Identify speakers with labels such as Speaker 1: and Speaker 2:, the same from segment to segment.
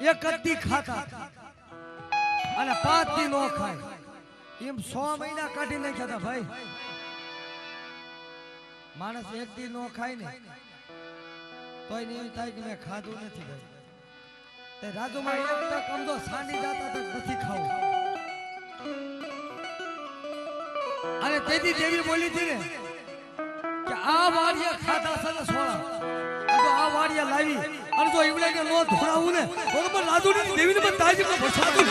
Speaker 1: એક જ દી ખાતા અને 5 દી નો ખાય એમ 100 મહિના કાઢી નાખ્યા હતા ભાઈ. માણસ એક દી નો ખાય ને તોય ને એમ થાય કે મેં ખાધું નથી ભાઈ. તે રાજુમાં એક તક સમજો સાંડી જાતા તક નથી ખાવું. અને તેથી દેવી બોલી હતી ને કે આ વાડિયા ખાધા છે ને સોળા જો આ વાડિયા લાવી અને જો એવડે કે નો ધોરાવું ને બરોબર લાદુની દેવીને પણ તાજી ભસાતું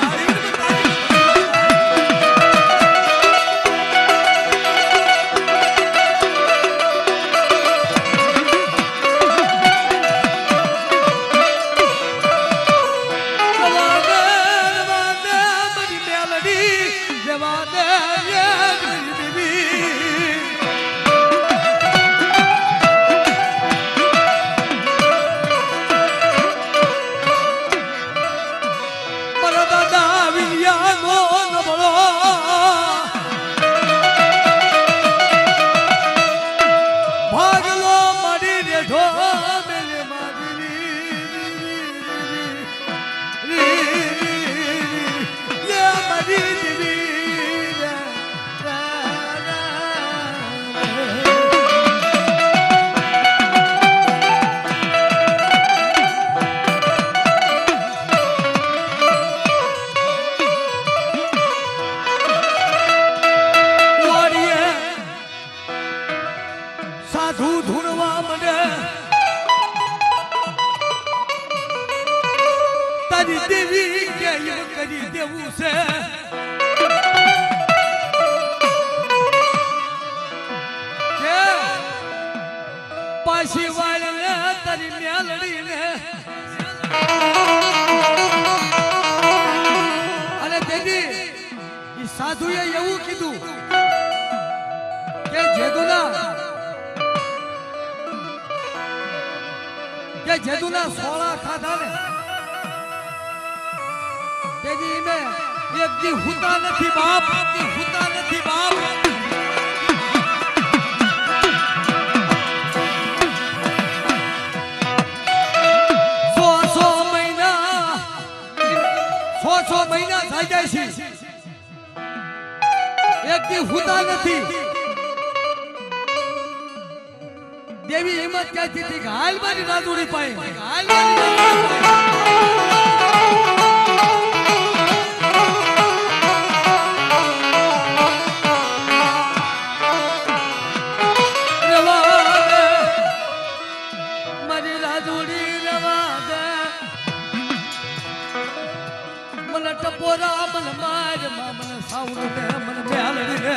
Speaker 1: દેવી કે એવું કરી દેવું છે કે પાછી વાળને તારી મેલડીને અને તેથી એ સાધુએ એવું કીધું કે જેદુના સોળા ખાધા ને તેજી મે એક દી હુતા નથી બાપ સો મહિના થઈ જાય છે એક દી હુતા નથી. દેવી હિંમત કહેતી હતી કે હાલ મારી રાજુડી પાઈ ટપોરા મન માર મામન સાઉડ ને મન મેલડી ને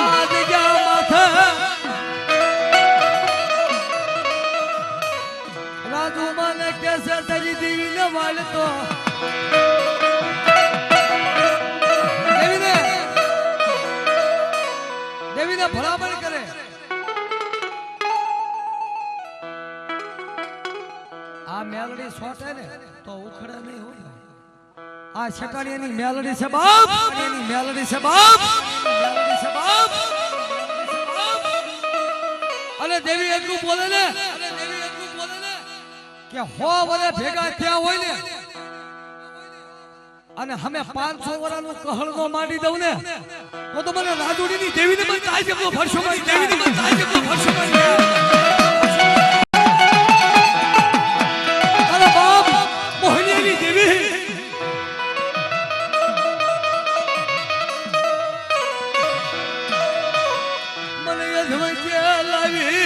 Speaker 1: આજ ગયા માથે રાજુ મને કેસે તારી દેવી ને વાળતો દેવીને ભલામણ કરે આ મેલડી સોટે ને તો ઉખડે નહીં હોય. આ છટાણીની મેલડી છે બાપ, એની મેલડી છે બાપ, મેલડી છે બાપ. અને દેવી એટલું બોલે ને કે હો વરે ભેગા થયા હોય ને અને અમે 500 વર્ષનું કહળ નો માંડી દઉં ને તો મને રાજુડીની દેવીને પણ તાજ જેટલો ભરસો કરી દેવીને પણ તાજ જેટલો ભરસો કરી અરે બાપ મોહનીની દેવી મને યજમાન કે લાવી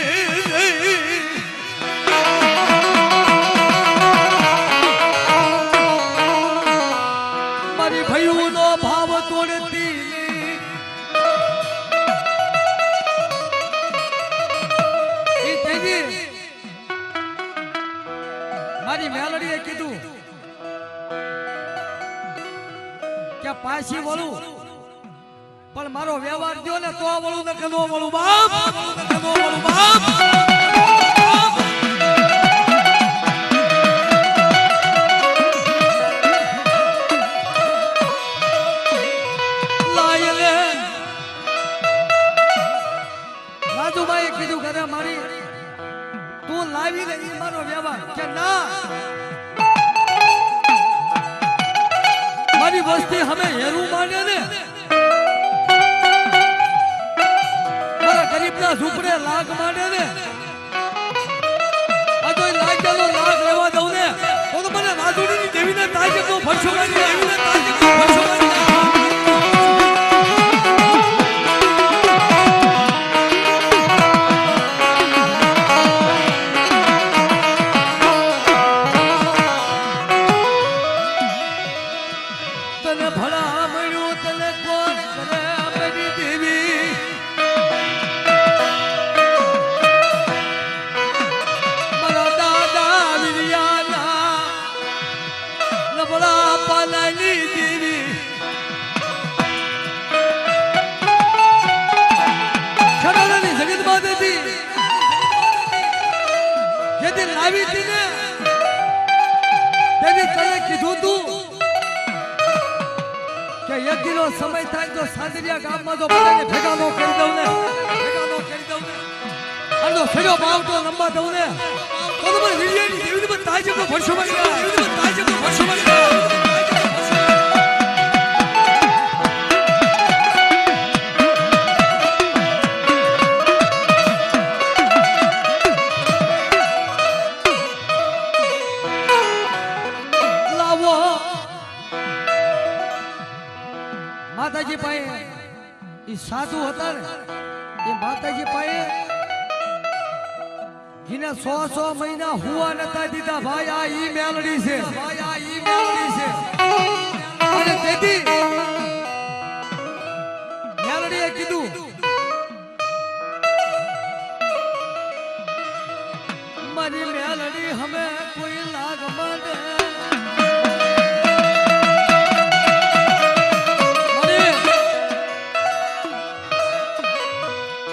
Speaker 1: ભયુનો ભાવ તોડતી મારી મેલડીએ કીધું કે પાછી વળું પણ મારો વ્યવહાર દો ને તો વળું ને કે નો વળું બાપ. રાજુભાઈએ કીધું કે મારી તું લાવી ને ઈ મારો વ્યવહાર કે ના મારી વસ્તી અમે હેરું માને ને મારા ગરીબના ઝૂંપડે લાગ માને ને આ તો લાગેલો લાગ લેવા દઉં ને તો મને રાજુની દેવીને તાજે તો ભરસો મારી દેવીને તાજે તો ભરસો મારી સમય થાય તો સાંદરિયા ગામમાં તો બધાને ભેગા નો કરી દઉં ને અડધો સડ્યો ભાવ તો લંબા દઉં ને તો મને વિજયની દેવીને પણ તાજે તો ભરસો મારી દેવીને પણ તાજે તો ભરસો મારી માતાજી પાસે ઈ સાધુ હતા ને એ માતાજી પાસે જેને 100 મહિના હુવા નતા દીધા ભાઈ આ ઈ મેલડી છે અને તેથી મેલડીએ કીધું મારી મેલડી હમે કોઈ લાગ માંડે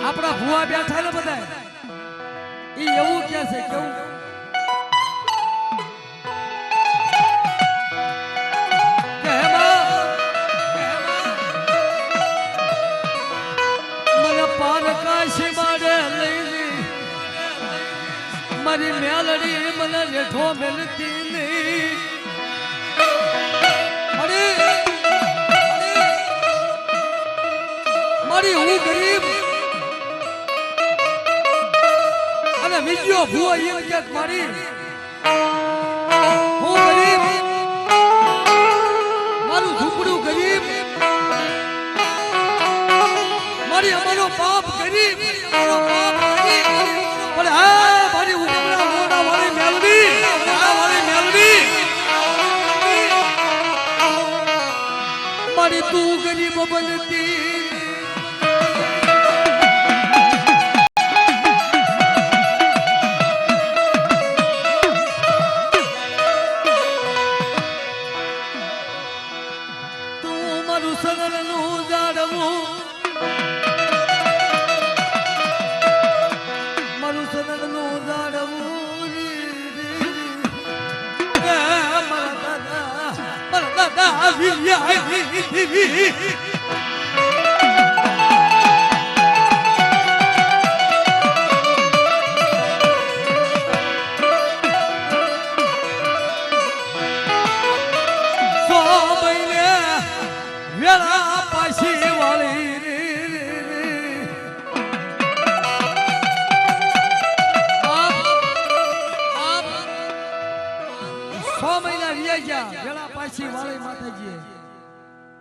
Speaker 1: આપણા ભુવા બેઠા ને બધા ઈ એવું કે છે કેવું કે મને પાર કાશી મારે લઈ મારી મેલડી મને રેઠો મેલતી નહીં મારી હું ગરીબ વિજયો ભૂવો એમ કે મારી હું ગરીબ મારું ઝૂંપડું ગરીબ મારી અમારો બાપ ગરીબ પણ હા મારી ઉપરા મોડા વાળી મેલડી મારી તું ગરીબ બનતી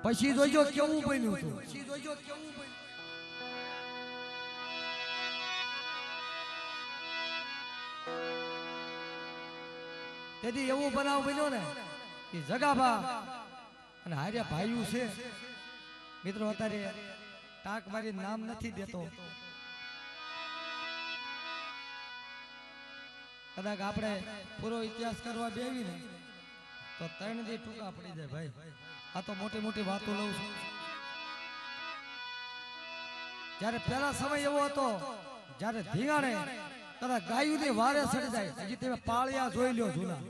Speaker 1: પછી જોજો કેવું બન્યું હતું તેથી એવું બનાવ બન્યો ને કે જગાભા અને હાર્યા ભાઈઓ છે મિત્રો અત્યારે ટાક મારી નામ નથી દેતો કદાચ આપણે પૂરો ઇતિહાસ કરવા બેવી ને તો 3 દી ટૂંકા પડી જાય ભાઈ આ તો મોટી મોટી વાતો લઉં છું જ્યારે પહેલા સમય એવો હતો જ્યારે ધીંગાણે કદાચ ગાયુંની વારે સડી જાય હજી તમે પાળિયા જોઈ લ્યો જૂના